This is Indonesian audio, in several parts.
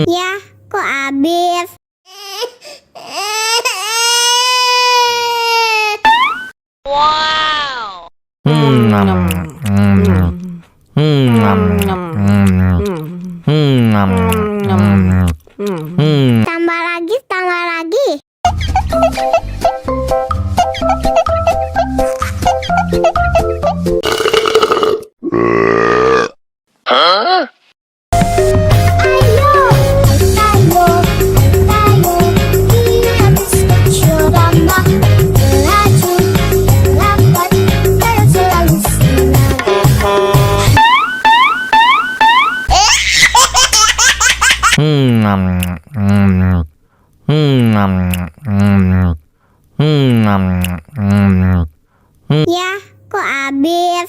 Ya, kok habis? Wow. Tambah lagi, tambah lagi. Ya, kok habis?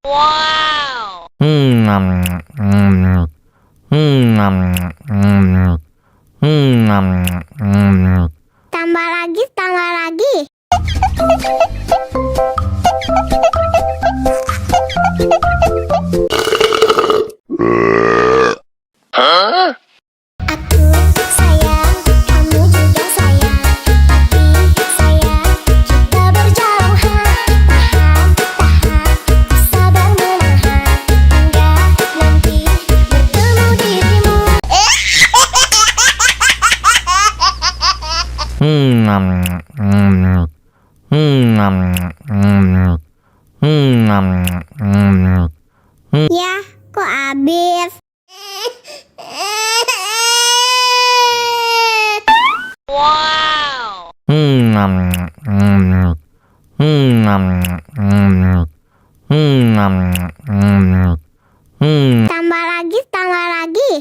Wow. Tambah lagi, tambah lagi. Aku sayang, kamu juga sayang, tapi sayang kita berjauhan. Tahan, sabar menahan hingga nanti bertemu dirimu. Ya, kok habis? Wow. Tambah lagi, tambah lagi.